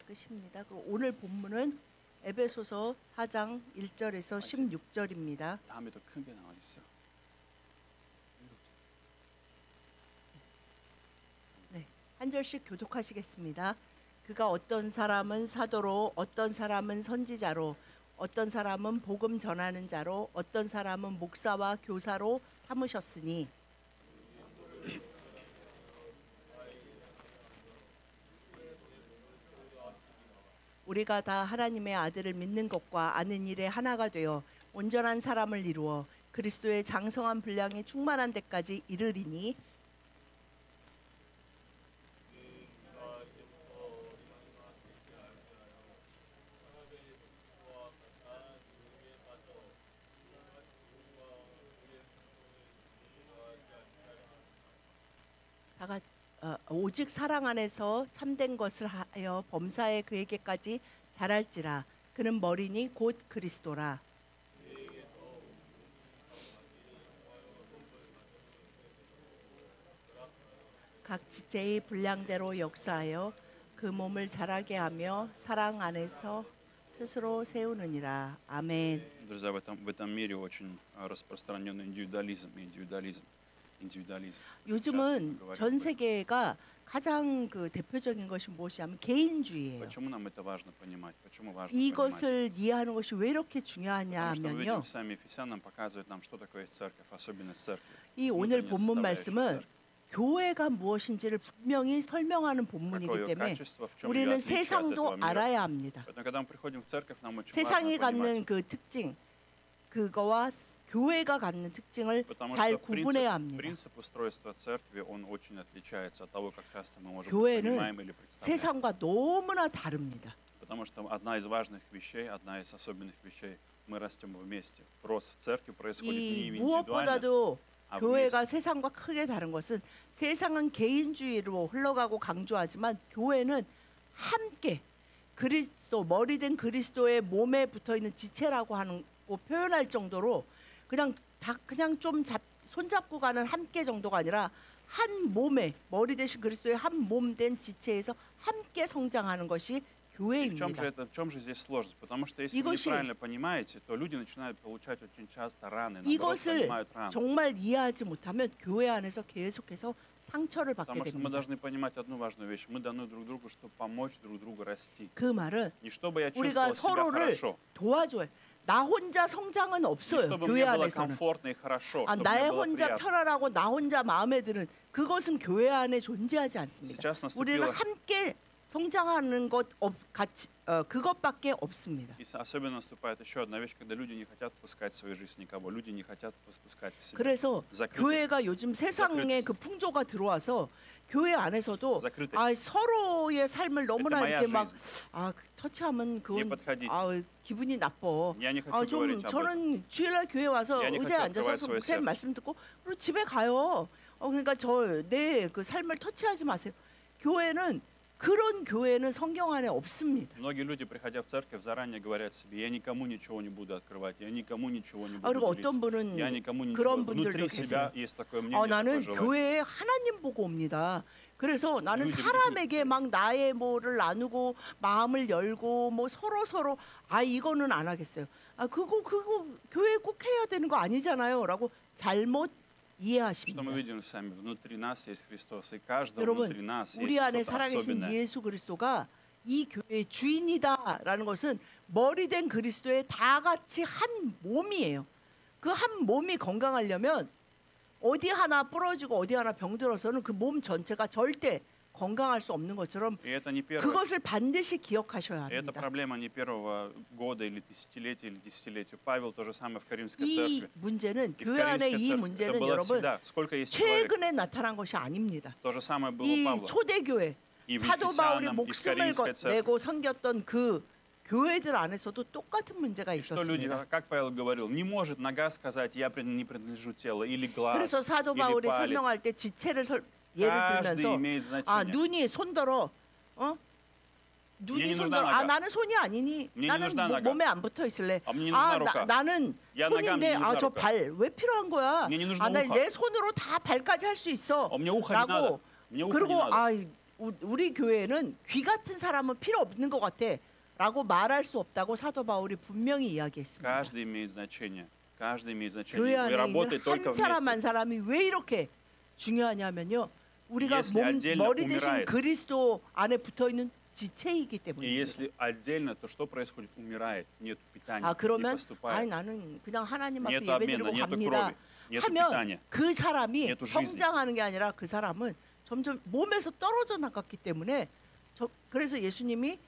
끝입니다. 오늘 본문은 에베소서 4장 1절에서 16절입니다. 다음에도 큰 게 나와 있어. 네, 한 절씩 교독하시겠습니다. 그가 어떤 사람은 사도로, 어떤 사람은 선지자로, 어떤 사람은 복음 전하는 자로, 어떤 사람은 목사와 교사로 삼으셨으니 우리가 다 하나님의 아들을 믿는 것과 아는 일에 하나가 되어 온전한 사람을 이루어 그리스도의 장성한 분량이 충만한 데까지 이르리니 오직 사랑 안에서 참된 것을 하여 범사에 그에게까지 자랄지라. 그는 머리니 곧 그리스도라. 각 지체의 분량대로 역사하여 그 몸을 자라게 하며 사랑 안에서 스스로 세우느니라. 아멘. Друзья, в этом мире очень распространен индивидуализм. 요즘은 전 세계가 가장 대표적인 것이 무엇이냐면 개인주의예요. Почему нам это важно понимать? Почему важно 이것을 이해하는 것이 왜 이렇게 중요하냐 Потому что мы 하면요. видим сами Ефесянам показывает нам, что такое церковь, особенность церкви. 이 오늘 본문 말씀은 교회가 무엇인지를 분명히 설명하는 본문이기 때문에 우리는 세상도 알아야 합니다. 세상이 갖는 그 특징, 그거와 교회가 갖는 특징을 잘 구분해야 합니다. 교회는 세상과 너무나 다릅니다. Потому что одна из важных вещей, одна из особенных вещей, мы растем вместе. Рост в церкви происходит не индивидуально. 무엇보다도 교회가 세상과 크게 다른 것은 세상은 개인주의로 흘러가고 강조하지만 교회는 함께 그리스도 머리된 그리스도의 몸에 붙어 있는 지체라고 하는 거 표현할 정도로 그냥 좀 손잡고 가는 함께 정도가 아니라 한 몸에 머리 대신 그리스도의 한 몸 된 지체에서 함께 성장하는 것이 교회입니다. В чем же здесь сложность? Потому что если вы неправильно понимаете, то люди начинают получать очень часто раны, наоборот, понимают раны. 정말 이해하지 못하면 교회 안에서 계속해서 상처를 받게 Потому что мы 됩니다. должны понимать одну важную вещь: мы даны друг другу, чтобы помочь друг другу расти. 그 말은 Не чтобы я 우리가 чувствовал себя 서로를 хорошо. 도와줘야. 나 혼자 성장은 Не 없어요. чтобы 교회 мне было 안에서는. комфортно и хорошо, чтобы 나의 мне было 혼자 приятно. 편안하고 나 혼자 마음에 드는 그것은 교회 안에 존재하지 않습니다. Сейчас 우리는 наступило, 함께 성장하는 것 그것밖에 없습니다. и особенно наступает еще одна вещь, когда люди не хотят впускать в свою жизнь никого, люди не хотят впускать в себя. 그래서 закрытость. 교회가 요즘 세상에 그 풍조가 들어와서 교회 안에서도 закрытость. 서로의 삶을 너무나 Это моя 이렇게 막 жизнь. 터치하면 Не 그건 подходите. 기분이 나빠. Я не хочу 좀 говорить об этом. 저는 주일날 교회 와서 Я не 의자에 хочу 앉아서 открывать свое 목사님 сердце. 말씀 듣고 그리고 집에 가요. 그러니까 내 그 삶을 터치하지 마세요. 그런 교회는 성경 안에 없습니다. Многие люди, приходя в церковь, заранее говорят себе: я никому ничего не буду открывать, я никому ничего не 그리고 буду 어떤 делиться. 분은 Я никому ничего. 그런 분들도 Внутри себя 계세요. есть такое мнение, 나는 такое желание. 교회에 하나님 보고 옵니다. 그래서 나는 люди 사람에게 믿는 막 나의 뭐를 나누고 마음을 열고 뭐 서로 이거는 안 하겠어요. 그거 교회 꼭 해야 되는 거 아니잖아요.라고 잘못 Что мы 이해하십니다. видим сами? Внутри нас есть Христос, и каждого 여러분, внутри нас 우리 есть 안에 что-то 살아계신 особенное. 예수 그리스도가 이 교회의 주인이다라는 것은 머리된 그리스도의 다 같이 한 몸이에요. 그 한 몸이 건강하려면 어디 하나 부러지고 어디 하나 병들어서는 그 몸 전체가 절대 건강할 수 없는 것처럼 И это не первое. 그것을 반드시 기억하셔야 И это 합니다. проблема не первого года или десятилетия. Павел то же самое в Каримской 이 церкви. 문제는 И в 교회 안에 Каримской 이 церкви. Это 문제는 было 여러분 всегда. Сколько есть человек. 최근에 나타난 것이 아닙니다. То же самое было у 이 Павла. 초대교회 И в 사도 바울이 Ефесянам, и в 목숨을 Каримской церкви. 내고 섬겼던 그 교회들 안에서도 똑같은 문제가 И что люди, 있었습니다. как Павел говорил, не может нога сказать: я не принадлежу телу, или глаз, 그래서 사도 или 바울이 палец. 설명할 때 지체를 예를 Каждый 들면서 имеет значение. 눈이 손들어 Мне 눈이 не нужна 손들어 нога. 나는 손이 아니니 Мне не 나는 нужна нога. 몸에 안 붙어 있을래. А мне не нужна рука. 나는 Я ногам 손인데 не нужна 저 рука. 발 왜 필요한 거야? Мне не нужно 나 ухо. 내 손으로 다 발까지 할 수 있어. мне ухо не надо. 라고 Мне ухо не 그리고 надо. 우리 교회는 귀 같은 사람은 필요 없는 것 같아라고 말할 수 없다고 사도 바울이 분명히 이야기했습니다. Каждый имеет значение. Каждый имеет значение. 교회 Вы 안에 있는 работаете только 한 사람 вместе. 한 사람이 왜 이렇게 중요하냐면요. 우리가 Если отдельно 머리 대신 умирает. 그리스도 안에 붙어 있는 지체이기 И 때문입니다. если отдельно, то что происходит? Умирает, нет питания, 아 не 그러면 поступает. 나는 그냥 하나님 앞에 Нет обмена, 예배드리고 нет 갑니다 крови, нет 하면 питания. 그 사람이 нету жизни. 성장하는 게 아니라 그 사람은 점점 몸에서 떨어져 나갔기 때문에 그래서 예수님이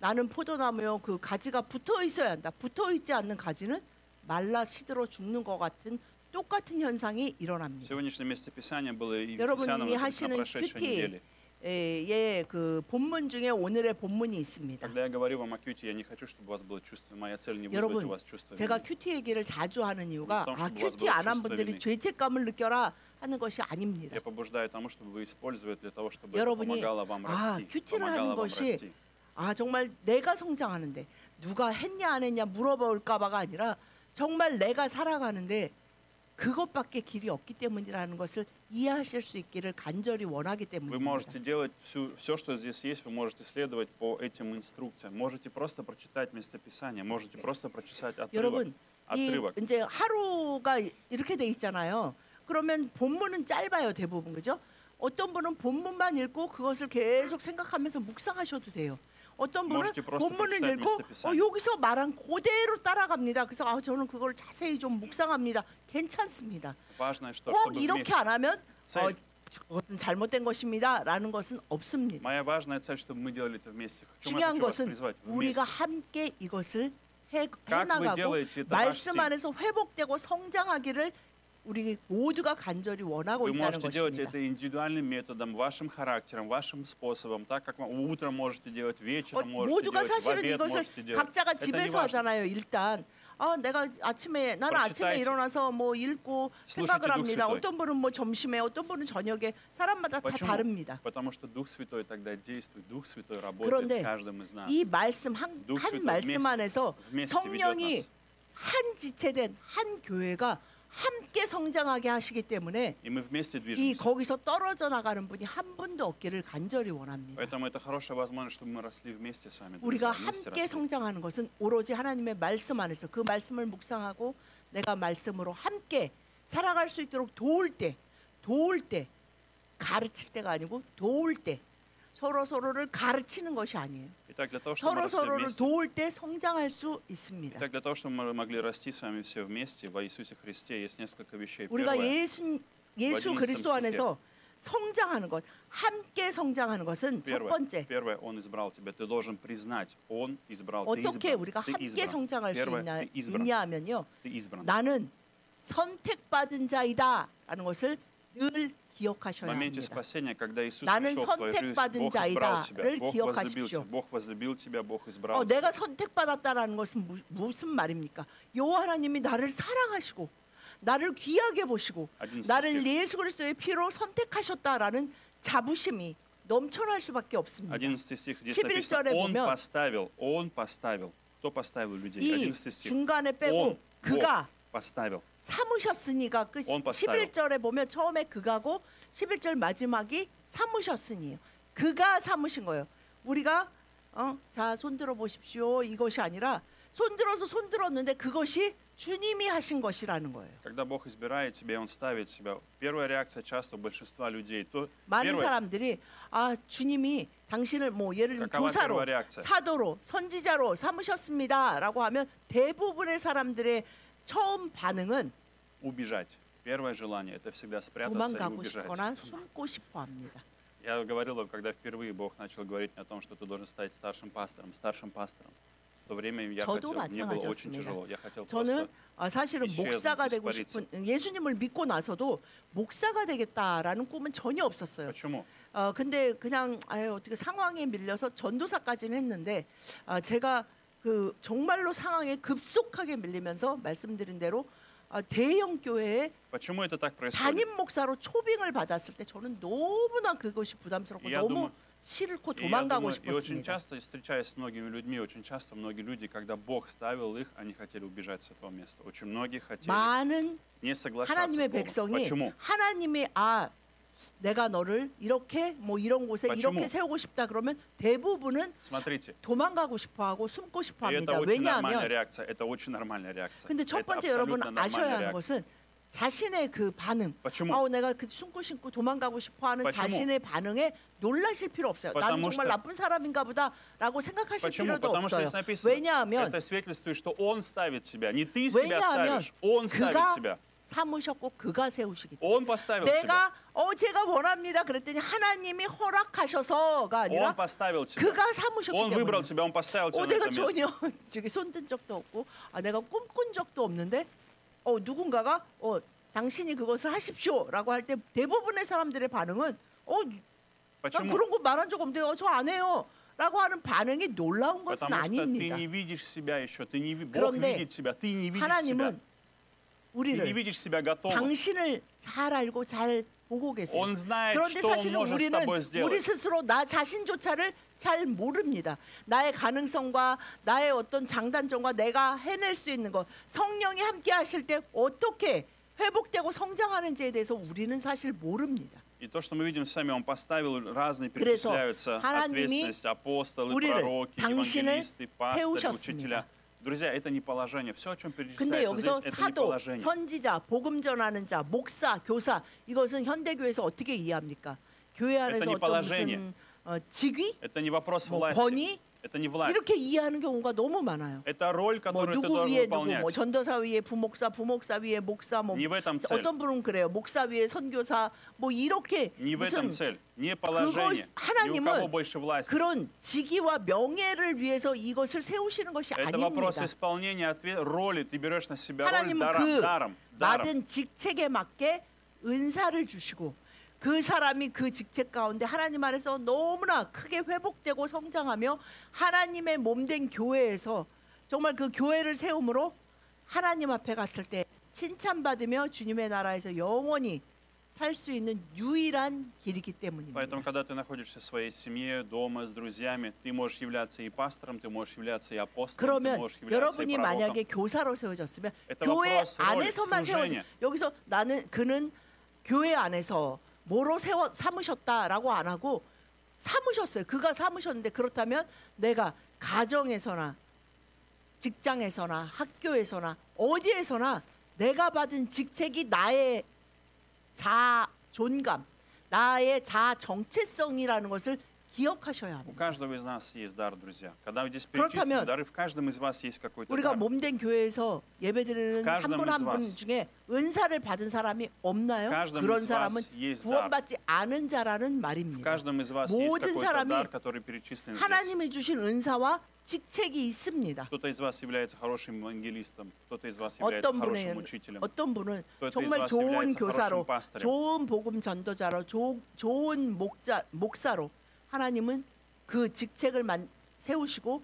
나는 포도나무요 그 가지가 붙어 있어야 한다. 붙어 있지 않는 가지는 말라 시들어 죽는 것 같은 똑같은 현상이 В 일어납니다. сегодняшнем месте Писания было и в 여러분이 Ефесянам на 하시는 прошедшей неделе. 큐티의 그 본문 중에 오늘의 본문이 있습니다. Когда я говорю вам о кьюти, я не хочу, чтобы у вас было чувство. Моя цель не вызвать 여러분, у вас чувство 제가 вины. 큐티 얘기를 자주 하는 이유가 어떤 아 식으로 큐티 와서 안 한 чувство 분들이 вины. 죄책감을 느껴라 하는 것이 아닙니다. Я побуждаю тому, чтобы вы использовали для того, чтобы это 여러분이 помогало вам 아 расти. 큐티를 Помогало 하는 вам 것이 расти. 아 정말 내가 성장하는데 누가 했냐 안 했냐 물어볼까봐가 아니라 정말 내가 살아가는데 그것밖에 길이 없기 때문이라는 것을 이해하실 수 있기를 간절히 원하기 Вы 때문입니다. можете делать все, что здесь есть, вы можете следовать по этим инструкциям. Можете просто прочитать местописание, можете просто прочитать отрывок. 여러분 이 отрывок. 이제 하루가 이렇게 돼 있잖아요. 그러면 본문은 짧아요 대부분 그죠? 어떤 분은 본문만 읽고 그것을 계속 생각하면서 묵상하셔도 돼요. 어떤 분은 Можете просто 본문을 прочитать 읽고 местописание. 여기서 말한 그대로 따라갑니다. 그래서 저는 그걸 자세히 좀 묵상합니다. 괜찮습니다. Важно, что 꼭 чтобы 이렇게 вместе. 안 하면 цель. 그것은 잘못된 것입니다라는 것은 없습니다. Моя важная цель, чтобы мы делали это вместе. В чем я 중요한 хочу вас 것은 призвать? 우리가 Вместе. 함께 이것을 Как вы 해나가고 делаете это 말씀 почти? 안에서 회복되고 성장하기를 우리 모두가 간절히 원하고 Вы 있다는 можете делать 것입니다. это индивидуальным методом, вашим характером, вашим способом, так как вам утром можете делать, вечером можете 모두가 делать, в 사실은 обед 이것을 можете делать. 각자가 Это не 집에서 важно. 하잖아요. 일단 내가 나는 아침에 Прочитайте. 일어나서 뭐 읽고 Слушайте 생각을 Дух 합니다. Святой. 어떤 분은 뭐 점심에, 어떤 분은 저녁에 사람마다 다 Почему? 다릅니다. Потому что Дух Святой тогда действует, Дух Святой работает 그런데 с каждым из нас. 이 말씀 한 Дух Святой 말씀 вместе, 안에서 вместе ведет 성령이 нас. 한 지체된 한 교회가 함께 성장하게 하시기 때문에 И мы вместе 이 движемся. 거기서 떨어져 나가는 분이 한 분도 없기를 간절히 원합니다. Поэтому это хорошая возможность, чтобы мы росли вместе с вами. 우리가 друзья, вместе 함께 росли. 성장하는 것은 오로지 하나님의 말씀 안에서 그 말씀을 묵상하고 내가 말씀으로 함께 살아갈 수 있도록 도울 때 가르칠 때가 아니고 도울 때 서로를 가르치는 것이 아니에요. Итак, для того, чтобы мы росли 서로를 вместе, 도울 때 성장할 수 있습니다. итак, для того, чтобы мы могли расти с вами все вместе во Иисусе Христе, есть несколько вещей. 우리가 Первое, 예수 그리스도 안에서 성장하는 것, 함께 성장하는 것은 첫 번째 первое, Он избрал тебя. Ты должен признать, Он избрал, ты 어떻게 избран. 우리가 Ты 함께 избран. 성장할 수 Первое, ты избран. 있냐 하면요. Ты избран. 나는 선택받은 자이다라는 것을 늘 В 기억하셔야 моменте 합니다. спасения, когда Иисус 나는 пришел в твою жизнь, 선택받은 Бог избрал тебя, 자이다를 Бог 기억하십시오. возлюбил тебя, Бог избрал 내가 тебя. 선택받았다라는 것은 무슨 말입니까? 여호와 하나님이 나를 사랑하시고 나를 귀하게 보시고 11 나를 стих. 예수 그리스도의 피로 선택하셨다라는 자부심이 넘쳐날 수밖에 없습니다. 11 стих, здесь 11절에 написано, 보면 Он поставил. Кто поставил людей? 이 11 стих. 중간에 빼고 그가 поставил. 삼으셨으니가 끝. 온 поставил. 11절에 보면 처음에 그가고 11절 마지막이 삼으셨으니요. 그가 삼으신 거예요. 우리가 자 손들어 보십시오 이것이 아니라 손들었는데 그것이 주님이 하신 것이라는 거예요. Когда Бог избирает тебя, и Он ставит тебя, первая реакция часто у большинства людей, то 많은 первое, 사람들이 주님이 당신을 뭐 예를 들면 какова 교사로, первая реакция? 사도로, 선지자로 삼으셨습니다라고 하면 대부분의 사람들의 처음 반응은 убежать. Первое желание – это всегда спрятаться и 도망가고 убежать. 싶거나 숨고 싶어 합니다. Я говорил вам, когда впервые Бог начал говорить мне о том, что ты должен стать старшим пастором. В то время мне 저도 было очень 마찬가지였습니다. тяжело. Я хотел 저는 просто 사실은 исчезнуть, 목사가 되고 испариться. 싶은 예수님을 믿고 나서도 목사가 되겠다라는 꿈은 전혀 없었어요. Почему? 근데 그냥 어떻게 상황에 밀려서 전도사까지는 했는데 제가 그 정말로 상황에 급속하게 밀리면서 말씀드린 대로 대형 교회에 Почему это так происходит? 담임 목사로 초빙을 받았을 때 저는 너무나 그것이 부담스럽고 Я 너무 думаю, 싫고 И я 도망가고 думаю, и очень 싶었습니다. часто, встречаясь с многими людьми, очень часто многие люди, когда Бог ставил их, они хотели убежать с этого места. Очень многие хотели 많은 не соглашаться с 하나님의 Богом. 백성이 Почему? 하나님이 내가 너를 이렇게 뭐 이런 곳에 Почему? 이렇게 세우고 싶다 그러면 대부분은 Смотрите, 도망가고 싶어하고 숨고 싶어 и это 합니다. очень нормальная 왜냐하면 реакция. Это очень нормальная реакция. 근데 첫 Это 번째 여러분 абсолютно 아셔야 нормальная 하는 реакция. 것은 자신의 그 반응. Почему? 내가 그 숨고 싶고 도망가고 싶어 하는 Почему? 자신의 반응에 놀라실 필요 없어요. 나는 Потому 정말 что- 나쁜 사람인가 보다라고 생각하실 Почему? 필요도 Потому что 없어요. здесь написано, 왜냐하면 это свидетельствует, что Он ставит тебя, не ты себя 왜냐하면 ставишь, Он ставит 그가 тебя. 삼으셨고 그가 세우시기 때문에 Он поставил тебя. 내가 제가 원합니다 그랬더니 하나님이 허락하셔서가 아니라 Он поставил тебя. 그가 삼으셨기 Он выбрал 때문에 тебя, Он поставил тебя на 내가 это место. 전혀 저기 손든 적도 없고 내가 꿈꾼 적도 없는데 누군가가 당신이 그것을 하십시오라고 할 때 대부분의 사람들의 반응은 난 Почему? 그런 거 말한 적 없는데 저 안 해요 라고 하는 반응이 놀라운 것은 Потому что ты 아닙니다. не видишь себя еще, Бог 그런데 видит тебя, ты не видишь себя. 하나님은 Ты не 우리를 видишь себя готовым. 당신을 잘 알고 잘 보고 계세요. Он знает, 그런데 что Он 사실은 может с 우리는 тобой 우리 сделать. 스스로 나 자신조차를 잘 모릅니다. 나의 가능성과 나의 어떤 장단점과 내가 해낼 수 있는 것, 성령이 함께 하실 때 어떻게 회복되고 성장하는지에 대해서 우리는 사실 모릅니다. И то, что мы видим сами, Он поставил разные 그래서 перечисляются 하나님이 ответственность, апостолы, 우리를, пророки, 당신을 евангелисты, пастыри, 세우셨습니다. учителя. Друзья, это не положение. Все, о чем 근데 перечисляется 여기서 здесь, это не 사도, положение. 선지자, 복음 전하는 자, 목사, 교사 이것은 현대교회에서 어떻게 이해합니까? 교회 안에서 не 어떤 положение. 무슨 직위, Это не вопрос 뭐 власти. 권위 Это не власть. 이렇게 이해하는 경우가 너무 많아요. Это роль, 뭐 которую ты 누구 должен 위에 누구, выполнять. 뭐 전도사 위에 부목사, 부목사 위에 목사, 뭐 Не в этом цель. 어떤 분은 그래요. 목사 위에 선교사, 뭐 이렇게 Не в этом 무슨 цель. Не положение. Ни у 하나님은 кого больше власти. 그런 직위와 명예를 위해서 이것을 세우시는 것이 Это вопрос 아닙니다. исполнения роли. Ты берешь на себя роль 하나님은 даром. 그 даром. 받은 직책에 맞게 은사를 주시고 그 사람이 그 직책 가운데 하나님 안에서 너무나 크게 회복되고 성장하며 하나님의 몸된 교회에서 정말 그 교회를 세움으로 하나님 앞에 갔을 때 칭찬받으며 주님의 나라에서 영원히 살 수 있는 유일한 길이기 때문입니다. Поэтому, когда ты находишься в своей семье, дома, с друзьями, ты можешь являться и пастором, ты можешь являться и апостолом, ты 그러면 можешь являться и 여러분이 пророком. 만약에 교사로 세워졌으면 Это 교회 вопрос роли, 안에서만 세워져 служения. 여기서 그는 교회 안에서 뭐로 삼으셨다라고 안 하고 삼으셨어요. 그가 삼으셨는데 그렇다면 내가 가정에서나 직장에서나 학교에서나 어디에서나 내가 받은 직책이 나의 자존감, 나의 자정체성이라는 것을 기억하셔야 У 합니다. каждого из нас есть дар, друзья. Когда здесь перечислены 그렇다면 дары, в каждом из вас есть какой-то 우리가 дар. 몸된 교회에서 예배드리는 한 каждом 분 из 한 분 вас. 중에 은사를 받은 사람이 없나요? каждом 그런 из 사람은 вас есть дар. 구원받지 않은 자라는 В 말입니다. каждом из вас есть 모든 какой-то 사람이 дар, который перечислен здесь. 하나님이 주신 은사와 직책이 있습니다. Кто-то из вас является хорошим евангелистом, кто-то из вас является 어떤 хорошим 분은 учителем. 어떤 분은 кто-то из 정말 вас 좋은 является 교사로, хорошим пастырем. 좋은 복음 전도자로, 좋은 목사로 하나님은 그 직책을 세우시고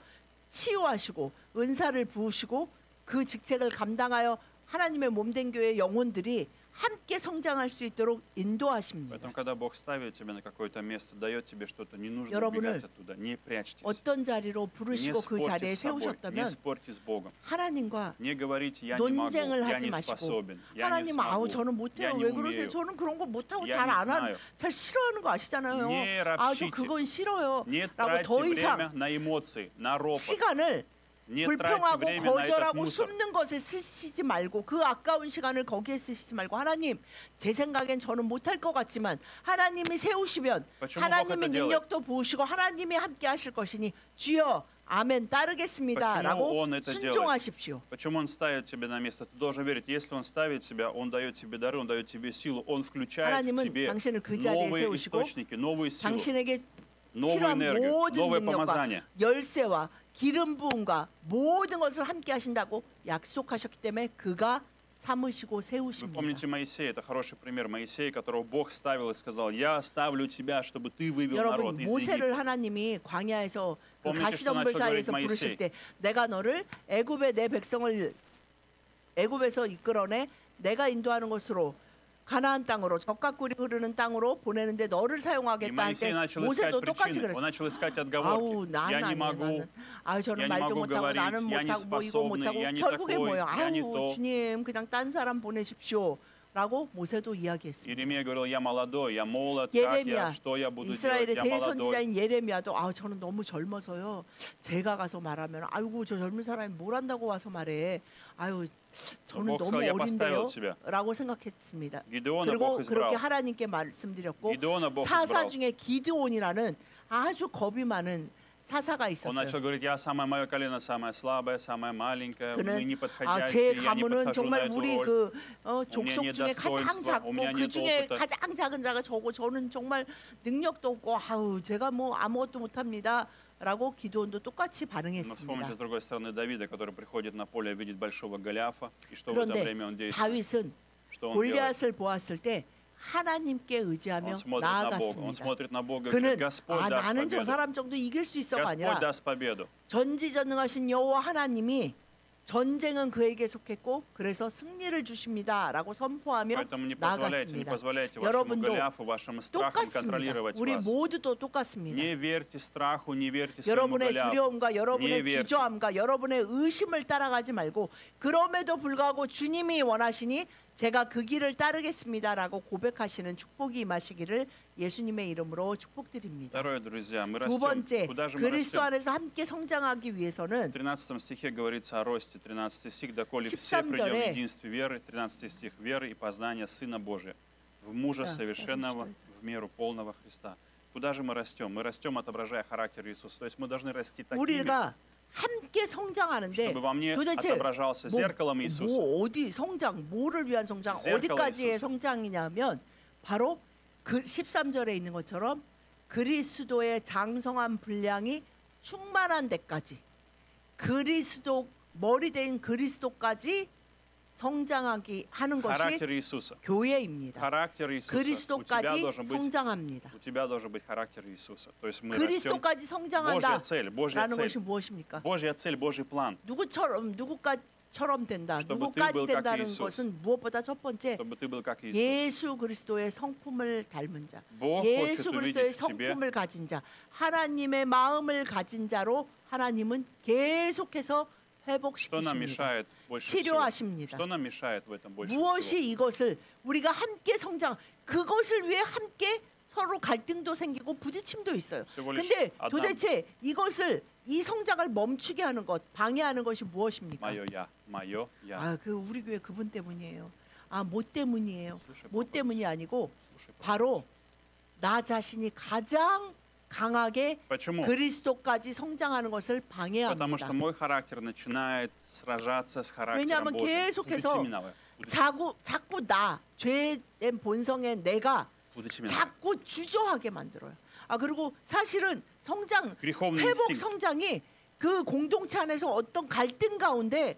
치유하시고 은사를 부으시고 그 직책을 감당하여 하나님의 몸된 교회 영혼들이 함께 성장할 수 있도록 인도하십니다. Поэтому, когда Бог ставит тебя на какое-то место, дает тебе что-то, не нужно 여러분을 убегать оттуда, не прячьтесь. 어떤 자리로 Не 부르시고 그 자리에 спорьте с собой, не 세우셨다면 спорьте с Богом. 하나님과 Не говорите, я не могу, 논쟁을 я 하지 не 마시고 способен, я не 하나님 아우 смогу, 저는 я 못해요. не 왜 그러세요? умею. 저는 그런 거 못하고 Я 잘 не 안 знаю. 잘 싫어하는 거 아시잖아요. Не 아 저 ропщите. 그건 싫어요. Не 라고 더 тратьте 이상 время на эмоции, на ропот. 시간을 Не тратьте 불평하고 время на этот 거절하고 мусор. 숨는 것에 쓰시지 말고 그 아까운 시간을 거기에 쓰시지 말고 하나님 제 생각엔 저는 못할 것 같지만 하나님이 세우시면 Почему 하나님이 Бог это делает? 능력도 부으시고 하나님이 함께 하실 것이니 주여 아멘 따르겠습니다 Почему 라고 Он это делает? 순종하십시오. Почему Он ставит тебя на место? Ты должен верить. Если Он ставит тебя, Он дает тебе дары, Он дает тебе силу, Он включает в 하나님은 тебе 당신을 그 자리에 новые 세우시고 источники, новые силы, 당신에게 новую 필요한 энергию, 모든 новое 능력과 помазание. 열쇠와 기름 부음과 모든 것을 함께 하신다고 약속하셨기 때문에 그가 삼으시고 Вы 세우십니다. помните Моисея, это хороший пример. Моисея, которого Бог ставил и сказал, я ставлю тебя, чтобы ты вывел народ 여러분 из 모세를 Египта. 하나님이 광야에서 그 помните, 가시덤불 что начал 사이에서 говорить 부르실 Моисей? 때 내가 너를 애굽의 내 백성을 애굽에서 이끌어내 내가 인도하는 곳으로 가나안 땅으로 적과 꿀이 흐르는 땅으로 보내는데 너를 И 사용하겠다 할 Моисей 때 начал искать 모세도 똑같이 причины, 그랬어. он начал искать 아우 отговорки. 나는 Я не 아니에요. могу, 나는 아유 저는 я не 말도 могу 못하고 говорить, 나는 я не 못하고 뭐 이거 способный, 못하고 я не 결국에 такой, 뭐예요? я не 아우 то. 주님 그냥 딴 사람 보내십시오. 라고 모세도 이야기했습니다. Иеремия говорил, я молодой, я молод, как я, 예레미야, что я буду делать, 이스라엘의 я молодой. 대선지자인 예레미야도 저는 너무 젊어서요. 제가 가서 말하면 아이고 저 젊은 사람이 뭘 한다고 와서 말해. 아유 저는 Бог 너무 сказал, я 어린데요. поставил тебя. 라고 생각했습니다. Гидеона 그리고 Бог 그렇게 избрал. 하나님께 말씀드렸고 Гидеона Бог 사사 избрал. 중에 기드온이라는 아주 겁이 많은 사사가 Он 있었어요. начал говорить, я самое мое колено, самое слабое, самое маленькое, мы 그는 не 제 подходящие, я не 가문은 подхожу на 정말 эту 우리 роль. 그 У меня 족속 нет 중에 가장 достоинства, 작고 у меня 그 нет 중에 опыта. 가장 작은 자가 저고 저는 정말 능력도 없고 아우 제가 뭐 아무것도 못합니다. 라고 기드온도 똑같이 Но 반응했습니다. вспомните, с другой стороны, Давида, который приходит на поле, видит большого Голиафа, и что в это 그런데 время он действует? 다윗은 Что он делает? 골리앗을 보았을 때 하나님께 의지하며 Он смотрит на Бога, он 나아갔습니다. смотрит на Бога и 그는 говорит, Господь даст 나는 저 победу. 사람 정도 이길 수 있어가 Господь 아니라 даст победу. 전지전능하신 여호와 하나님이 전쟁은 그에게 속했고 그래서 승리를 주십니다라고 선포하며 Поэтому не 나아갔습니다. позволяйте вашему 여러분도 Голиафу, вашим страхам 똑같습니다. контролировать 우리 вас. 모두도 똑같습니다. Не верьте страху, не верьте своему 여러분의 Голиафу. 두려움과 여러분의 네, верьте. 주저함과 여러분의 의심을 따라가지 말고 그럼에도 불구하고 주님이 원하시니 제가 그 길을 따르겠습니다라고 고백하시는 축복이 임하시기를 예수님의 이름으로 축복드립니다. Второе, друзья, мы 두 растем. 번째, Куда же мы 그리스도 растем? 안에서 함께 성장하기 В 위해서는 13 стихе говорится о росте. 13 стих, доколе все 13 придем в 절에 единстве веры. 13 стих, веры и познания Сына Божия, в мужа Да, совершенного, конечно. в меру полного Христа. Куда же мы растем? Мы растем, отображая характер Иисуса. То есть мы должны расти такими, 우리가 함께 성장하는데 чтобы во мне 도대체 отображался зеркалом Иисуса. 뭐 어디 성장, 뭐를 위한 성장, zerkalo 어디까지의 Иисуса. 성장이냐면 바로 그 13절에 있는 것처럼 그리스도의 장성한 분량이 충만한 데까지 그리스도 머리 된 그리스도까지 성장하기 하는 것이 Характер Иисуса. 교회입니다. Характер Иисуса. 그리스도까지 성장합니다. У тебя должен быть характер Иисуса. То есть мы растем. 그리스도까지 Божья 성장한다라는 цель, Божья 것이 цель. 무엇입니까? Божья цель, Божий план. 누구처럼 된다. чтобы 누구까지 ты был как 된다는 Иисус. 것은 무엇보다 첫 번째 Чтобы ты был как Иисус. 예수 그리스도의 성품을 닮은 자, Бог 예수 хочет 그리스도의 увидеть в тебе, 성품을 가진 자, 하나님의 마음을 가진 자로 하나님은 계속해서 что нам 회복시키십니다. мешает больше всего. 치료하십니다. Что нам mешает в этом больше 무엇이 всего? 이것을 우리가 함께 성장, 그것을 위해 함께 서로 갈등도 생기고 부딪힘도 있어요. всего lишь 근데 одна 도대체 이것을 이 성장을 멈추게 하는 것, 방해하는 것이 무엇입니까? Мое я, мое я. 아, 그 우리 교회 그분 때문이에요. 아, 뭐 때문이에요. Слушай, 뭐 проповедь. 때문이 아니고 Слушай, проповедь. 바로 나 자신이 가장 강하게 Почему? 그리스도까지 성장하는 것을 Потому что 방해합니다. мой характер начинает сражаться с характером 왜냐하면 Божьим. 계속해서 부딪힘이 나와요. 자꾸 나 죄된 본성의 내가 부딪힘이 나와요. 자꾸 주저하게 만들어요. 아, 그리고 사실은 성장, Греховный 회복 инстинкт. 성장이 그 공동체 안에서 어떤 갈등 가운데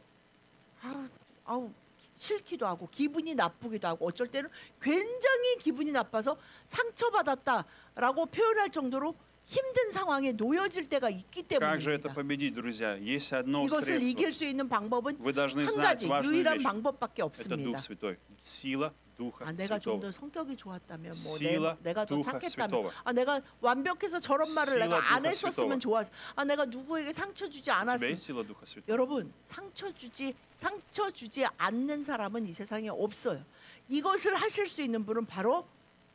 아우 싫기도 하고 기분이 나쁘기도 하고 어쩔 때는 굉장히 기분이 나빠서 상처받았다라고 표현할 정도로 힘든 상황에 놓여질 때가 있기 Как же это 때문입니다. победить, друзья? Есть одно 이것을 средство. 이길 수 있는 방법은 Вы должны 한 знать 가지 важную 유일한 вещь. 방법밖에 Это 없습니다. Дух Святой. Сила Духа 아, 내가 좀 Святого. 더 성격이 좋았다면 뭐 Сила 내가 더 Духа 착했다면 Святого. 아 내가 완벽해서 저런 말을 Сила 내가 안 Духа 했었으면 Святого. 좋았어. 아 내가 누구에게 상처 주지 У тебя 않았으면 есть сила Духа Святого? 여러분 상처 주지 않는 사람은 이 세상에 없어요. 이것을 하실 수 있는 분은 바로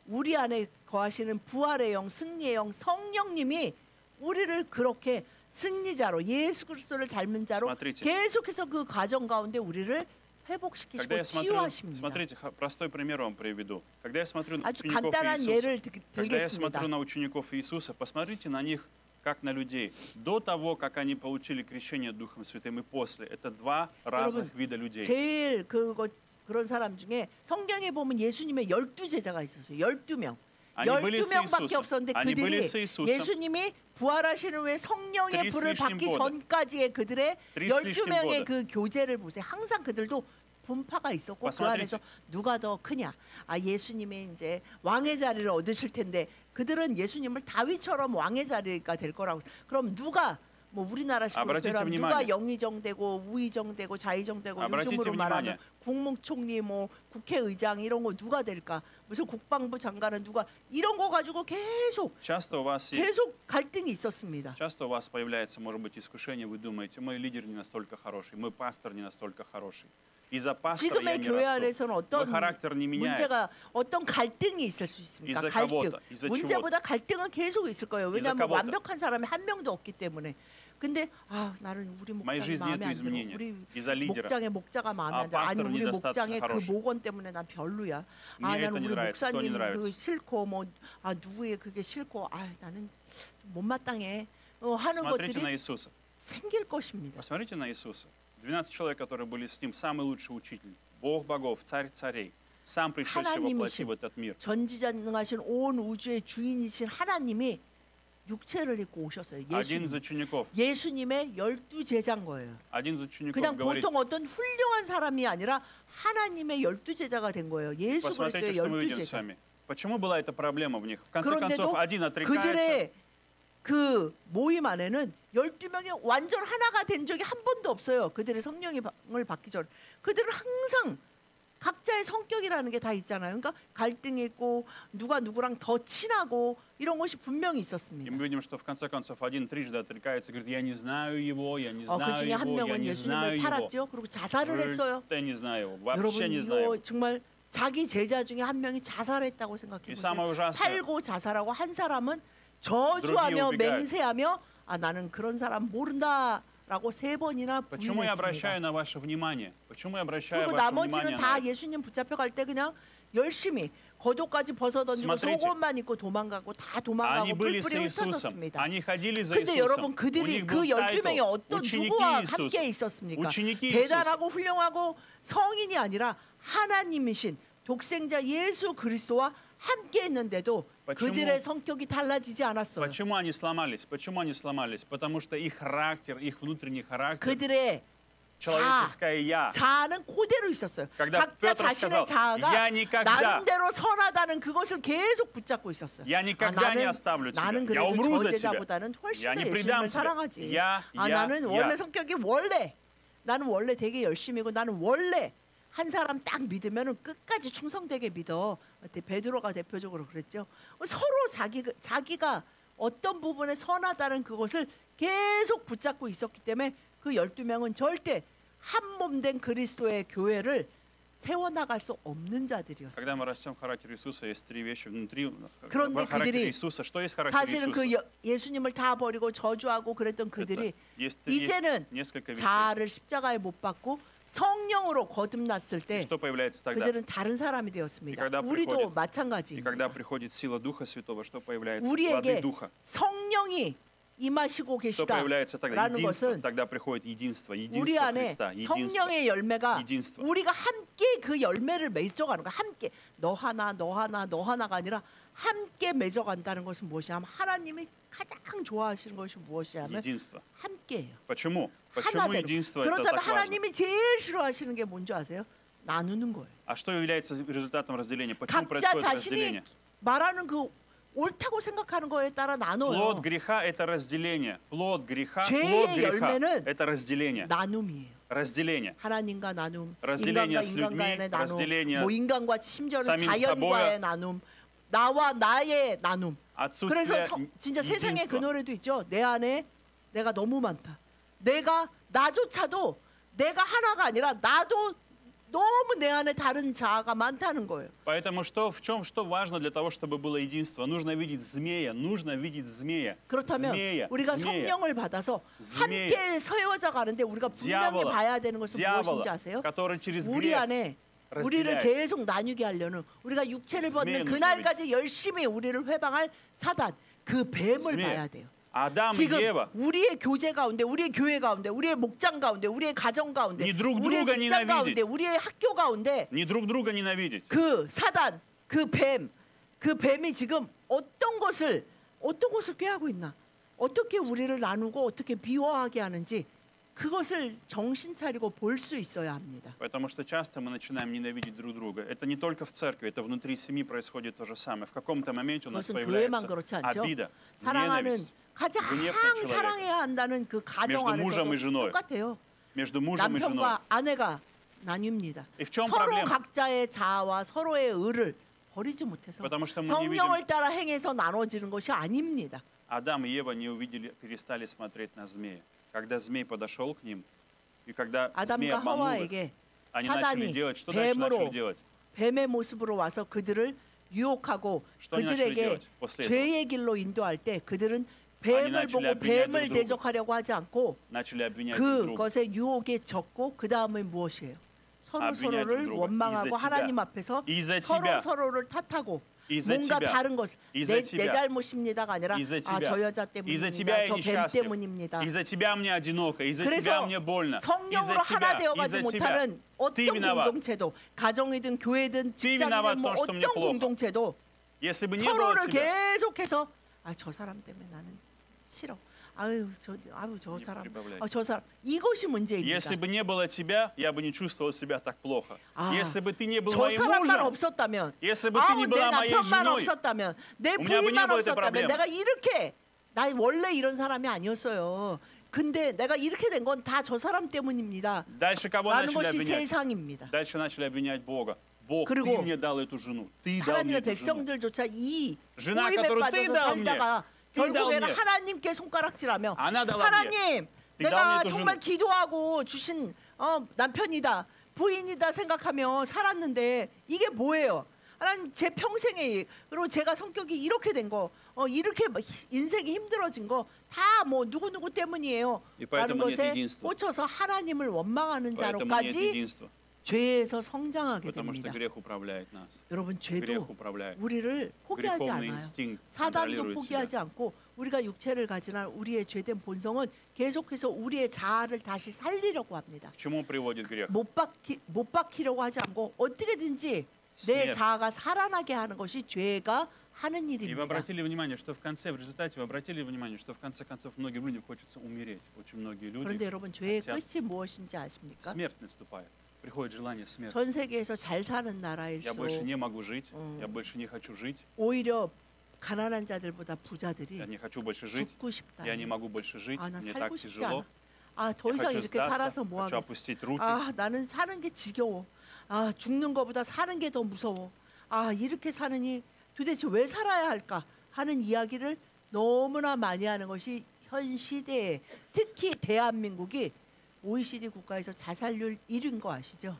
우리 안에 거하시는 부활의 영, 승리의 영, 성령님이 우리를 그렇게 승리자로 예수 그리스도를 닮은 자로 Смотрите. 계속해서 그 과정 가운데 우리를 Когда 회복시키시고 я смотрю, 치유하십니다. смотрите, простой пример вам приведу. Когда я смотрю на 아주 учеников 간단한 Иисуса, 예를 когда я 들겠습니다. смотрю на учеников Иисуса, посмотрите на них как на людей. До того, как они получили крещение Духом Святым и после. Это два разных вида людей. 제일 그런 사람 중에 성경에 보면 예수님의 12제자가 있었어요. 12명. Они были с 12명밖에 Иисусом. 없었는데 Они были 그들이 с Иисусом. 예수님이 부활하시는 후에 성령의 Три с 불을 лишним 받기 года. 전까지의 그들의 Три с лишним 12명의 года. 그 교제를 보세요. 항상 그들도 분파가 있었고 그 Посмотрите. 안에서 누가 더 크냐. 아, 예수님이 이제 왕의 자리를 얻으실 텐데 그들은 예수님을 다윗처럼 왕의 자리가 될 거라고. 그럼 누가 뭐 우리나라식으로 Обратите 표현하면 누가 внимание. 영의정되고 우의정되고 좌의정되고 Обратите 요즘으로 말하면 внимание. 국무총리 뭐 국회의장 이런 거 누가 될까? 무슨 국방부 장관은 누가 이런 거 가지고 계속 Часто у вас 갈등이 있었습니다. часто у вас появляется, может быть, искушение, вы думаете, мой лидер не настолько хороший, мой пастор не настолько хороший. Из-за пастора я 지금의 не 교회 расту. 안에서는 Мой 어떤 характер не меняется. 문제가 어떤 갈등이 있을 수 있습니까? Из-за 갈등. кого-то, из-за 문제보다 갈등은 계속 있을 거예요. Из-за 왜냐하면 кого-то. 완벽한 사람이 한 명도 없기 때문에. 근데 나는 우리 В моей 목장이 жизни 마음에 нету 안 들어. изменения. 우리 Из-за лидера. 목장의 목자가 마음에 아, 안 들어. 아니 pastor 우리 недостаточно 목장의 그 хороший. 목원 때문에 난 별로야. Мне это 나는 не 우리 нравится, то не 목사님 그 нравится. 싫고 누구의 그게 싫고 나는 못마땅해 하는 Смотрите на 것들이 Иисуса. 생길 것입니다. Посмотрите на Иисуса. 12 человек, которые были с Ним, самый лучший учитель, Бог богов, царь царей, сам пришедший воплоти в этот мир. 전지전능하신 온 우주의 주인이신 하나님이 육체를 입고 오셨어요. Один из учеников, 예수님의 12 제자인 거예요. один из учеников 그냥 говорит, 보통 어떤 훌륭한 사람이 아니라 하나님의 12 제자가 된 거예요. 예수 посмотрите, 그리스도의 что мы 12 видим с 제자. вами. Почему была эта проблема в них? В конце 그런데도 концов, один отрекается, 그들의 그 모임 안에는 12명이 완전 하나가 된 적이 한 번도 없어요. 그들의 성령을 받기 전. 그들은 항상 각자의 성격이라는 게 다 있잖아요. 그러니까 갈등이 있고 누가 누구랑 더 친하고 이런 것이 분명히 и 있었습니다. мы видим, что в конце концов один трижды отрекается, говорит, я не знаю его, я не 그 знаю 중에 한 его, я 명은 не знаю 예수님을 его. 팔았죠. 그리고 자살을 했어요. Я не знаю его, вообще 여러분 не знаю 이거 его. 정말 자기 제자 중에 한 명이 자살했다고 생각해 И самое 보세요. ужасное, 팔고 자살하고 한 사람은 저주하며 другие убегают. 맹세하며 나는 그런 사람 모른다라고 3번이나 почему я обращаю 부인했습니다. на ваше внимание? Почему я обращаю 그리고 ваше 나머지는 внимание на 다 это? 예수님 붙잡혀 갈 때 그냥 열심히 겉옷까지 벗어던지고 Смотрите. 속옷만 입고 도망가고 다 Они 도망가고 были с 뿔뿔이 Иисусом, 흩어졌습니다. они ходили за 근데 여러분 Иисусом. У 그들이 них 그 был 12명이 타이틀, 어떤 ученики 누구와 Иисуса. 함께 있었습니까? ученики Иисуса. 대단하고 훌륭하고 성인이 아니라 하나님이신 독생자 예수 그리스도와 함께 있는데도 Почему? 그들의 성격이 달라지지 않았어요. Почему они сломались? Почему они сломались? Потому что их характер, их внутренний характер, 그들의 человеческое «я». 자아는 그대로 있었어요. Когда 각자 Петр 자신의 сказал, 자아가 «Я никогда, 나름대로 선하다는 그것을 계속 붙잡고 있었어요. я никогда не 나는, оставлю тебя, 나는 я 그래도 умру 저 за тебя, 제자보다는 훨씬 я 더 не 예수님을 предам тебя, 사랑하지. я, 나는 я». 원래 성격이 나는 원래 되게 열심이고 나는 원래 한 사람 딱 믿으면 끝까지 충성되게 믿어. 베드로가 대표적으로 그랬죠. 서로 자기가 어떤 부분에 선하다는 그것을 계속 붙잡고 있었기 때문에 그 12명은 절대 한 몸 된 그리스도의 교회를 세워나갈 수 없는 자들이었어요. Когда мы растем в характере Иисуса, есть три вещи внутри. 그런데 В характере 그들이 Иисуса, что есть характер 사실은 그 Иисуса? 예수님을 다 버리고 저주하고 그랬던 그들이 Есть 이제는 несколько вещей. 자아를 십자가에 못 박고 성령으로 거듭났을 И 때 что появляется тогда? 그들은 다른 사람이 되었습니다. И когда 우리도 приходит- И 마찬가지입니다. когда приходит сила Духа Святого, что появляется? Плоды 우리에게 Духа. 성령이 임하시고 Что появляется тогда? 계시다라는 Единство. 것은 Тогда приходит единство. 우리 Единство 안에 Христа. Единство. 성령의 열매가 единство. 우리가 함께 그 열매를 맺어가는 거야. 함께 너 하나 너 하나 너 하나가 아니라 함께 맺어간다는 것은 무엇이냐면 하나님이 가장 좋아하시는 것이 무엇이냐면 Единство. 함께예요. Почему? Почему 하나대로. единство это 그렇다면 так важно? 하나님이 제일 싫어하시는 게 뭔지 아세요? 나누는 거예요. А что является результатом разделения? Почему 각자 происходит 자신이 разделение? 말하는 그 옳다고 생각하는 거에 따라 나눠요. Плод греха – это разделение. Плод греха, 죄의 плод греха 열매는 – это разделение. 나눔이에요. Разделение. 하나님과 나눔, разделение 인간과 с людьми, 인간과의 나눔, разделение 뭐 인간과 심지어는 самим 자연과의 собою. 나눔, 나와 나의 나눔. 그래서 Отсутствие 진짜 세상에 그 единства. 노래도 있죠. 내 안에 내가 너무 많다. 나조차도 내가 하나가 아니라 나도 너무 내 안에 다른 자아가 많다는 거예요. Поэтому что важно для того, чтобы было единство? Нужно видеть змея, нужно видеть змея. 그렇다면 змея, 우리가 змея. 성령을 받아서 змея. 함께 세워져 가는데 우리가 분명히 Дьявола, 봐야 되는 것은 무엇인지 아세요? который через 우리 грех 안에 우리를 разделяет. 계속 나뉘게 하려는 우리가 육체를 스매는 벗는 그날까지 열심히 우리를 회방할 사단 그 뱀을 스매. 봐야 돼요. Адам и 지금 Ева 우리의 교제 가운데, 우리의 교회 가운데, 우리의 목장 가운데, 우리의 가정 가운데, 니 друг 우리의 друга 직장 ненавидеть. 가운데, 우리의 학교 가운데 не друг друга ненавидеть. 그 사단, 그 뱀이 지금 어떤 것을 꾀하고 있나? 어떻게 우리를 나누고 어떻게 미워하게 하는지 그것을 정신 차리고 볼 수 있어야 합니다. Потому что часто мы начинаем ненавидеть друг друга. Это не только в церкви, это внутри семьи происходит то же самое. В каком-то моменте у нас 그것은 교회만 появляется 그렇지 않죠. обида, 사랑하는 ненависть 가장 гнев на человека. 사랑해야 한다는 그 가정 между мужем и 안에서도 женой. 똑같아요. между мужем и женой. 남편과 아내가 나뉩니다. И в чем 서로 проблема? 각자의 자아와 서로의 의를 버리지 못해서 Потому что мы не видим, 성령을 따라 행해서 나눠지는 것이 아닙니다. Адам и Ева не увидели, перестали смотреть на змея. Когда змей подошел к ним, и когда змей 아담과 обманул их, 하와에게 они начали 사단이 делать, что дальше начали 뱀으로 делать? 뱀의 모습으로 와서 그들을 유혹하고 Что они начали 그들에게 делать после этого? 죄의 길로 인도할 때 그들은 아니, 뱀을 начали 보고 обвинять 뱀을 друг друга. 대적하려고 하지 않고 Начали обвинять друг друга. 그것의 유혹에 젖고 그 다음에 무엇이에요? 서로 обвинять 서로를 друг друга. 원망하고 Из-за 하나님 тебя. 앞에서 Из-за 서로 тебя. 서로를 탓하고 Из-за 뭔가 тебя. 다른 것 Из-за 내 тебя. 잘못입니다가 아니라 Из-за 아, тебя. 저 여자 Из-за 때문입니다. тебя я 저 뱀 несчастлив. 때문입니다. Из-за тебя мне одиноко. Из-за тебя 그래서 мне больно. Из-за 성령으로 하나 тебя. 되어가지 Из-за тебя. 못하는 어떤 Ты виноват. 공동체도 가정이든 교회든 Ты виноват 직장이든 в 뭐 том, что мне 어떤 плохо. 공동체도 Если бы не было 서로를 тебя, 계속해서 아 저 사람 때문에 나는 싫어. 아유 저 Не 사람, прибавляйте. 저 사람 이것이 문제입니다. если бы не было тебя, я бы не чувствовал себя так плохо. 아, Если бы ты не был 저 моим 사람만 мужем, 없었다면, если бы ты не 내 была моей 남편만 женой, 없었다면, 내 у меня бы не 부인만 было этой 없었다면 проблемы. 내가 이렇게 나 원래 이런 사람이 아니었어요. 근데 내가 이렇게 된 건 다 저 사람 때문입니다. дальше кого 라는 начали 것이 обвинять? 세상입니다. Дальше начали обвинять Бога. Бог, ты 그리고 мне дал эту жену. Ты дал мне 하나님의 эту жену. 백성들조차 이 жена, 꼬임에 которую ты 빠져서 дал мне, 살다가 ты dал 결국에는 мне. 하나님께 손가락질하며 Она dала мне. 하나님 Ты dал мне 내가 эту 정말 жену. 기도하고 주신 남편이다 부인이다 생각하며 살았는데 이게 뭐예요? 하나님 제 평생에 일, 그리고 제가 성격이 이렇게 된 거, 이렇게 인생이 힘들어진 거 다 뭐 누구 때문이에요. И 라는 поэтому нет 것에 единства. 꽂혀서 하나님을 원망하는 Поэтому нет 자로까지 единства. 죄에서 성장하게 Потому что 됩니다. грех управляет нас. 여러분 Грех 죄도 управляет. 우리를 포기하지 Греховный 않아요. инстинкт 사단도 контролирует 포기하지 себя. 않고 우리가 육체를 가지나 우리의 죄된 본성은 계속해서 우리의 자아를 다시 살리려고 합니다. К чему приводит грех? 못 박히려고 하지 않고 어떻게든지 내 Смерть. 자아가 살아나게 하는 것이 죄가 하는 И вы 일입니다. обратили внимание, что в конце, в результате вы обратили внимание, что в конце концов многим людям хочется умереть. Очень многие 그런데 люди, 여러분 죄의 хотят- 끝이 무엇인지 아십니까? смерть наступает. Приходит желание смерти. 전 세계에서 잘 사는 Я 나라일수록 больше не могу жить, 음. я больше не хочу жить, 오히려 가난한 자들보다 부자들이 я не хочу больше жить, 죽고 싶다. я не могу больше жить, 아, 나 мне так 살고 싶지 тяжело, 않아. 아, 더 я 이상 хочу 이렇게 сдаться, 살아서 뭐 хочу 하겠어. опустить руки. 아, 나는 사는 게 지겨워. 아, 죽는 것보다 사는 게 더 무서워. 아, 이렇게 사느니 도대체 왜 살아야 할까 하는 이야기를 너무나 많이 하는 것이 현 시대에 특히 대한민국이 OECD 국가에서 자살률 1위인 거 아시죠?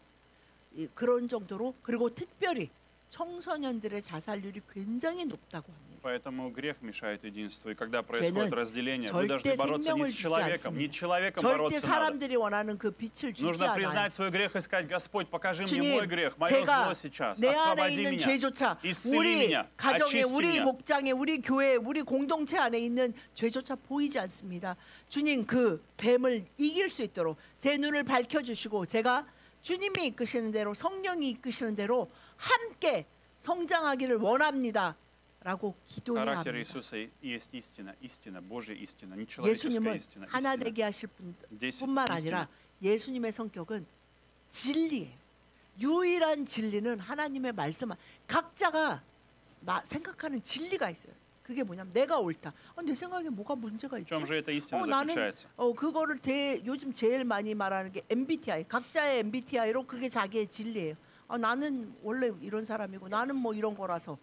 그런 정도로 그리고 특별히 청소년들의 자살률이 굉장히 높다고 합니다. Поэтому грех мешает единству. И когда происходит 죄는 разделение, вы должны 절대 бороться не 생명을 с 주지 человеком, не 않습니다. человеком 절대 бороться надо. 사람들이 원하는 그 빛을 주지 Нужно 않아요. признать свой грех и сказать: Господь, покажи мне 주님, мой грех, мое 제가 зло сейчас, 내 안에 освободи 있는 меня, 죄조차 исцели 우리 меня, 가정에 очисти 우리 меня. 목장에 우리 교회 우리 공동체 안에 있는 죄조차 보이지 않습니다. 주님 그 뱀을 이길 수 있도록 제 눈을 밝혀주시고 제가 주님이 이끄시는 대로 성령이 이끄시는 대로 함께 성장하기를 원합니다. 라고 기도해야 Характер 합니다. Иисуса есть истина, истина, Божья истина, не человеческая 예수님은 истина. 하나 истина. 되게 하실 Здесь 뿐만 истина. 아니라 예수님의 성격은 진리예요. 유일한 진리는 하나님의 말씀. 각자가 생각하는 진리가 있어요. 그게 뭐냐면 내가 옳다. 내 생각에 뭐가 문제가 В 있지? чем же эта истина 나는 заключается? 그거를 요즘 제일 많이 말하는 게 MBTI. 각자의 MBTI로 그게 자기의 진리예요. 나는 원래 이런 사람이고 나는 뭐 이런 거라서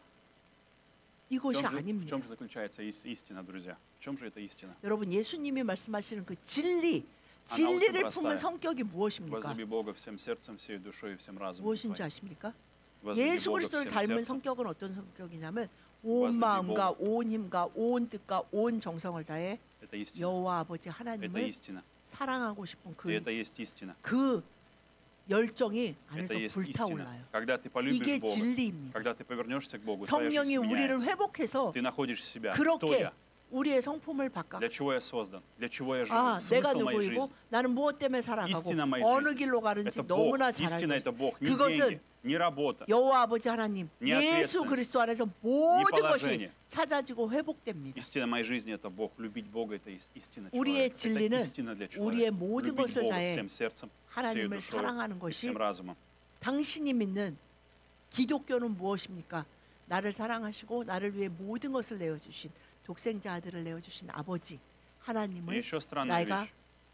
В 이것이 чем 아닙니다. же заключается истина, друзья? В чем же эта истина? 여러분 예수님이 말씀하시는 그 진리를 простая. 품은 성격이 무엇입니까? Возлюби Бога всем сердцем, всей душой и всем разумом. 무엇인지 твоим. 아십니까? Возлюби 예수 Бога 그리스도를 всем 닮은 сердцем. 성격은 어떤 성격이냐면 온 возлюби 마음과 Бога. 온 힘과 온 뜻과 온 정성을 다해 Это истина. 여호와 아버지 Это 하나님을 истина. 사랑하고 싶은 И это есть истина. 그 열정이 Это 안에서 есть истина. 불타올라요. Когда ты полюбишь 이게 Бога, 진리입니다. когда ты повернешься к Богу, твоя 성령이 жизнь 우리를 меняется. 회복해서 Ты находишь себя. Кто 그렇게 я? 우리의 성품을 바꿔. Для чего я создан? Для чего я живу? 내가 Смысл моей 누구이고 жизни. 나는 무엇 때문에 살아가고 Истина моей 어느 жизни. 길로 가는지 Это Бог. 너무나 잘 Истина 알고 это 있어요. Бог. Не 그것은 деньги, не работа. 여호와 아버지 하나님 네 예수 ответственность, 그리스도 안에서 모든 것이 положение. 찾아지고 회복됩니다. Истина моей жизни это Бог. Любить Бога это истина 우리의 человека. Это 진리는 истина для 우리의 человека. 모든 Любить 것을 Бога 다해 всем сердцем, всей 하나님을 душой 사랑하는 и 것이 всем разумом. 당신이 믿는 기독교는 무엇입니까? 나를 사랑하시고 나를 위해 모든 것을 내어주신 독생자 아들을 내어주신 아버지 И 하나님을 еще странная 내가 вещь.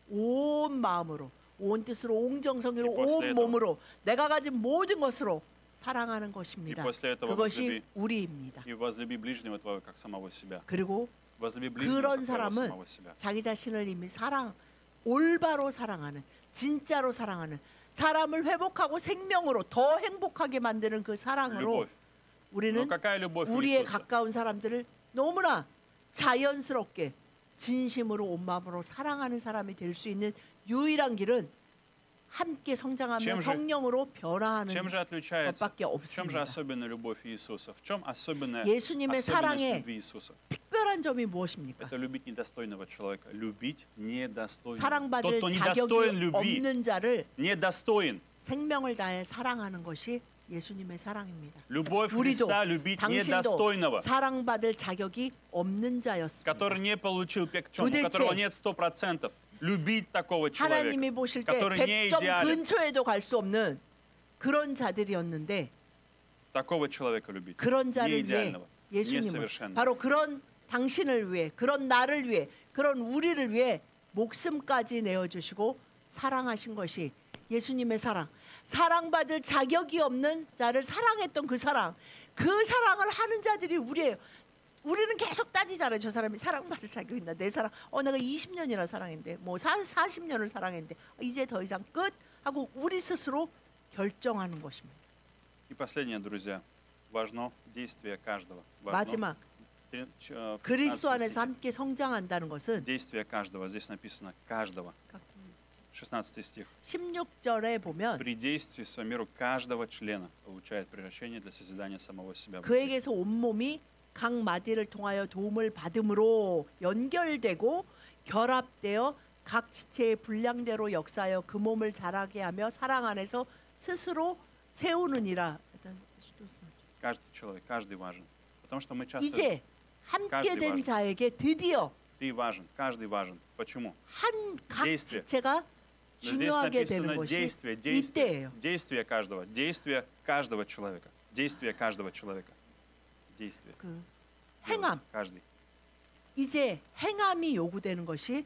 온 마음으로 온 뜻으로 온 정성으로 И после 온 этого 몸으로 내가 가진 모든 것으로 사랑하는 И 것입니다. после этого 그것이 우리입니다. и возлюби ближнего твоего как самого себя. 그리고 Возлюби ближнего 그런 как твоего 사람은 самого себя. 자기 자신을 이미 올바로 사랑하는, 진짜로 사랑하는, 사람을 회복하고 생명으로 더 행복하게 만드는 그 사랑으로 Любовь. 우리는 Но какая любовь у 우리의 Иисуса? 가까운 사람들을 너무나 자연스럽게 진심으로 온 마음으로 사랑하는 사람이 될 수 있는 유일한 길은 함께 성장하며 чем же- 성령으로 변화하는 Чем же отличается? 것밖에 В чем же 없습니다. особенная любовь Иисуса? В чем особенная 예수님의 особенность 사랑의 любви Иисуса? 특별한 점이 무엇입니까? Это любить недостойного человека. Любить недостойного. Тот, 사랑받을 кто 자격이 недостоин любви, 없는 자를 недостоин. 생명을 다해 사랑하는 것이 예수님의 사랑입니다. Любовь 우리도 Христа любить 당신도 недостойного, 사랑받을 자격이 없는 자였습니다. который не получил пекчон, у 도대체 которого нет 100%. Любить такого человека, 하나님이 보실 때 который не 100점 идеален. 근처에도 갈 수 없는 그런 자들이었는데 Такого человека любить. 그런 Не 자를 위해 идеального, 예수님은 несовершенного. 바로 그런 당신을 위해, 그런 나를 위해, 그런 우리를 위해 목숨까지 내어주시고 사랑하신 것이 예수님의 사랑. 사랑받을 자격이 없는 자를 사랑했던 그 사랑. 그 사랑을 하는 자들이 우리예요. 우리는 계속 따지잖아요. 저 사람이 사랑받을 자격이 있나? 내 사랑. 내가 20년이나 사랑했는데, 뭐 40년을 사랑했는데 이제 더 이상 끝 하고 우리 스스로 결정하는 것입니다. И последнее, друзья, важно действие каждого. Важно 마지막 в 그리스도 16 안에서 стихе. 함께 성장한다는 것은 Действие каждого. Здесь написано каждого. 16 стих. 16절에 보면 При действии в своем миру каждого члена получает превращение для созидания самого себя. 그에게서 온몸이 각 마디를 통하여 도움을 받음으로 연결되고 결합되어 각 지체의 분량대로 역사하여 그 몸을 자라게 하며 사랑 안에서 스스로 세우느니라. Каждый человек, каждый важен. Потому что мы часто... 이제 함께 каждый 된 важен. 자에게 드디어 Ты важен, каждый важен. Почему? 한 각 действие. 지체가 Но здесь 중요하게 되는 написано 것이 действие, 이때예요. действие каждого человека. Действие каждого человека. Действие. 그 행함. Каждый. 이제 행함이 요구되는 것이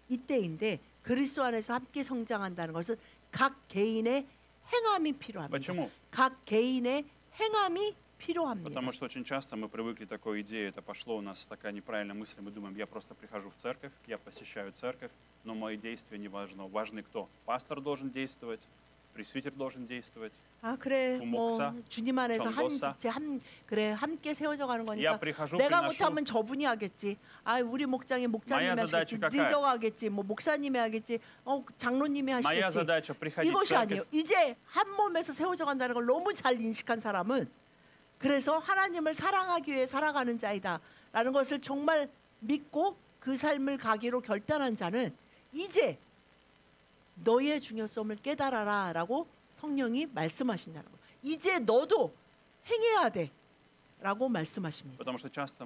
이때인데 그리스도 안에서 함께 성장한다는 것은 각 개인의 행함이 필요합니다. Почему? 각 개인의 행함이 필요합니다. Потому что очень часто мы привыкли к такой идее, это пошло у нас такая неправильная мысль, мы думаем, я просто прихожу в церковь, я посещаю церковь, но мои действия не важны. Важны кто? Пастор должен действовать, пресвитер должен действовать. 아 그래 뭐 부목사, 주님 안에서 한 전도사. 지체 그래 함께 세워져 가는 Я 거니까 прихожу, 내가 приношу. 못하면 저분이 하겠지. 아 우리 목장이 목자님이 Моя 하겠지. задача какая? 리더가 하겠지. 뭐 목사님이 하겠지. 장로님이 Моя 하시겠지. задача приходить в 이것이 아니에요. церковь, 이제 한 몸에서 세워져 간다는 걸 너무 잘 인식한 사람은 그래서 하나님을 사랑하기 위해 살아가는 자이다라는 것을 정말 믿고 그 삶을 가기로 결단한 자는 이제 너의 중요성을 깨달아라라고 성령이 말씀하신다는 거예요. 이제 너도 행해야 돼라고 말씀하십니다. потому что часто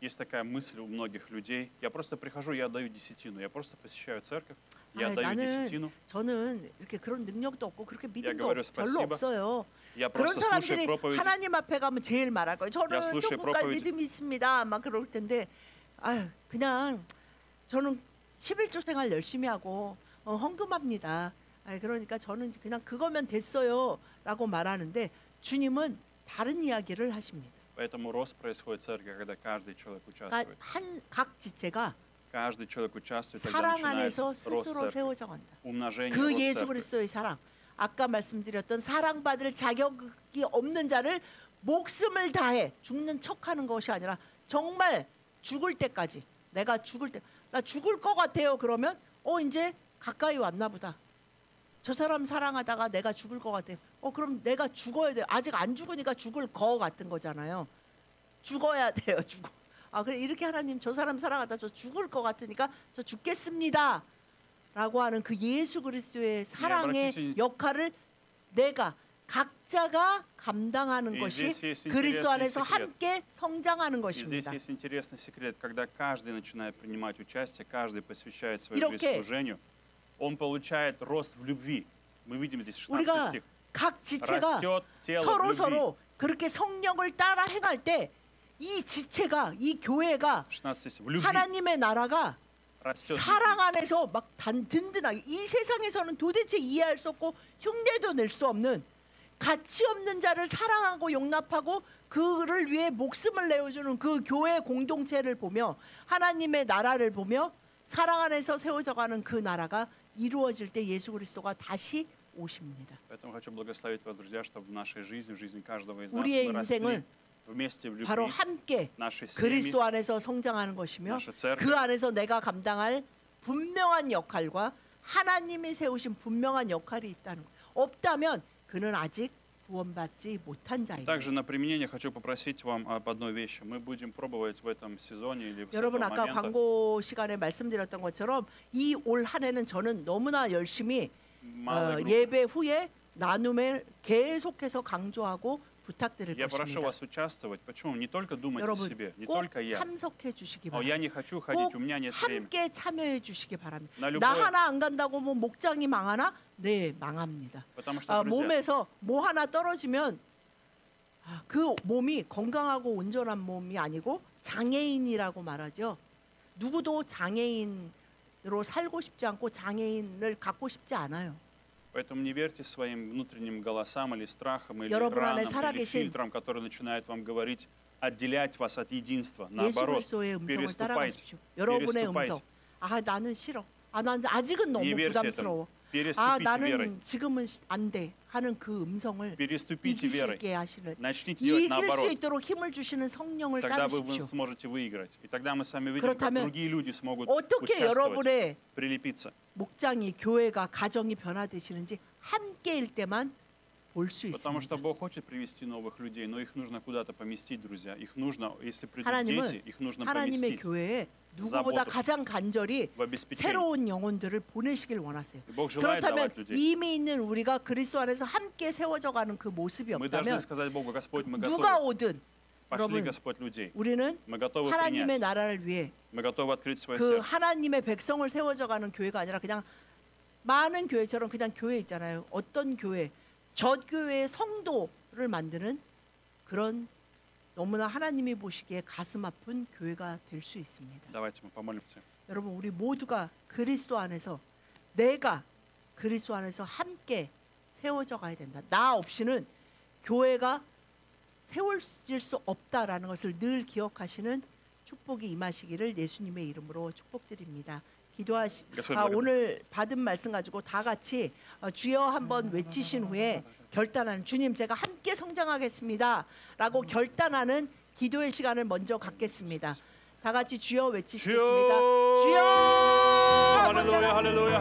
есть такая мысль у многих людей, я просто прихожу, я отдаю десятину, я просто посещаю церковь, я 아, отдаю 나는 десятину, 저는 이렇게 그런 능력도 없고 그렇게 믿음도 говорю 별로 спасибо. 없어요. я 그런 просто слушаю 사람들이 проповеди. 하나님 앞에 가면 제일 말할 거예요. 저는 야, слушай 천국 갈 проповедь. 믿음이 있습니다. 막 그럴 텐데, 그냥 저는 11조 생활 열심히 하고 헌금합니다. 그러니까 저는 그냥 그거면 됐어요라고 말하는데 주님은 다른 이야기를 하십니다. Поэтому рост происходит в церкви, когда каждый человек 그러니까 участвует. 각 지체가 Каждый человек участвует, когда 사랑 начинается 안에서 рост 스스로 церкви, 세워져 간다. умножение 그 рост 예수 церкви. 그리스도의 사랑, 아까 말씀드렸던 사랑받을 자격이 없는 자를 목숨을 다해 죽는 척하는 것이 아니라 정말 죽을 때까지 내가 죽을 때 나 죽을 것 같아요. 그러면 이제 가까이 왔나 보다. 저 사람 사랑하다가 내가 죽을 것 같아. 그럼 내가 죽어야 돼. 아직 안 죽으니까 죽을 거 같은 거잖아요. 죽어야 돼요. 죽어. 그래 이렇게 하나님 저 사람 사랑하다 저 죽을 것 같으니까 저 죽겠습니다. 라고 하는 그 예수 그리스도의 사랑의 обратите- 역할을 내가 각자가 감당하는 И 것이 здесь есть 그리스도 интересный 안에서 секрет. 함께 성장하는 И здесь 것입니다. есть интересный секрет, когда каждый начинает принимать участие, каждый посвящает свою жизнь 이렇게 служению, он получает рост в любви. Мы видим здесь 16 우리가 стих. 각 지체가 растет тело в 서로 любви. 서로 그렇게 성령을 따라 행할 때 이 지체가 이 교회가 16 стих. В любви 하나님의 나라가 растет. в любви. 사랑 안에서 막 든든하게 이 세상에서는 도대체 이해할 수 없고 흉내도 낼 수 없는 가치 없는 자를 사랑하고 용납하고 그를 위해 목숨을 내어주는 그 교회 공동체를 보며 하나님의 나라를 보며 사랑 안에서 세워져가는 그 나라가 이루어질 때 예수 그리스도가 다시 오십니다. Поэтому хочу благословить вас, друзья, чтобы в нашей жизни, в жизни каждого из нас 우리의 мы росли 인생은 вместе в 바로 любви, 함께 наши семьи, 그리스도 안에서 성장하는 것이며 наша церковь. 그 안에서 내가 감당할 분명한 역할과 하나님이 세우신 분명한 역할이 있다는 것. 없다면 그는 아직 구원받지 못한 자입니다. Также на применение хочу попросить вам об одной вещи. Мы будем пробовать в этом сезоне или с этого 여러분 아까 момента 광고 시간에 말씀드렸던 것처럼 이 올 한 해는 저는 너무나 열심히 малой группы. 예배 후에 나눔을 계속해서 강조하고 부탁드릴 Я прошу 것입니다. вас участвовать. Почему? Не только думать о 여러분 себе, не 꼭 только я. 참석해 주시기 Я 바랍니다. не хочу ходить, у меня нет времени. 함께 참여해 주시기 바랍니다. 나 나 любое- 하나 안 간다고 뭐 목장이 망하나? 네, 망합니다. Потому что, друзья, 몸에서 뭐 하나 떨어지면 그 몸이 건강하고 온전한 몸이 아니고 장애인이라고 말하죠. 누구도 장애인으로 살고 싶지 않고 장애인을 갖고 싶지 않아요. поэтому не верьте своим внутренним голосам или страхам, или 여러분 안에 ранам, или 살아계신 фильтрам, которые начинают вам говорить, отделять вас от единства. 예수 Наоборот, 그리스도의 음성을 переступайте. 따라가십시오. 여러분의 переступайте. 음성. 나는 싫어. 난 아직은 너무 이 verse 부담스러워. Переступите верой. 나는 지금은 안 돼. 하는 그 음성을 Переступите 이길 수 верой. 있게 하시는 Начните делать 이길 수 наоборот. 있도록 힘을 주시는 성령을 Тогда вы 따르십시오. сможете выиграть. И тогда мы с вами увидим, как 그렇다면 другие люди смогут 어떻게 участвовать, 여러분의 прилепиться. 목장이 교회가 가정이 변화되시는지 함께일 때만 볼 수 Потому что 있습니다. Бог хочет привести новых людей, но их нужно куда-то поместить, друзья. Их нужно, если придут 하나님은 дети, их нужно 하나님의 поместить 교회에 누구보다 заботу. 가장 간절히 в обеспечение. 새로운 영혼들을 보내시길 원하세요. И Бог желает 그렇다면 давать людей. 이미 있는 우리가 그리스도 안에서 함께 세워져가는 그 모습이 Мы должны 없다면 сказать Богу: Господь, мы 누가 готовы. 오든 Пошли, 여러분 Господь, людей. 우리는 Мы готовы 하나님의 принять. 나라를 위해 Мы готовы открыть свое 그 сердце. 하나님의 백성을 세워져가는 교회가 아니라 그냥 많은 교회처럼 그냥 교회 있잖아요. 어떤 교회, 저 교회의 성도를 만드는 그런 너무나 하나님이 보시기에 가슴 아픈 교회가 될 수 있습니다. Давайте мы помолимся. 여러분 우리 모두가 그리스도 안에서 내가 그리스도 안에서 함께 세워져 가야 된다. 나 없이는 교회가 세워질 수 없다라는 것을 늘 기억하시는 축복이 임하시기를 예수님의 이름으로 축복드립니다. 오늘 받은 말씀 가지고 다 같이 주여 한번 외치신 후에 결단하는 주님 제가 함께 성장하겠습니다 라고 결단하는 기도의 시간을 먼저 갖겠습니다. 다 같이 주여 외치시겠습니다. 주여 할렐루야, 할렐루야.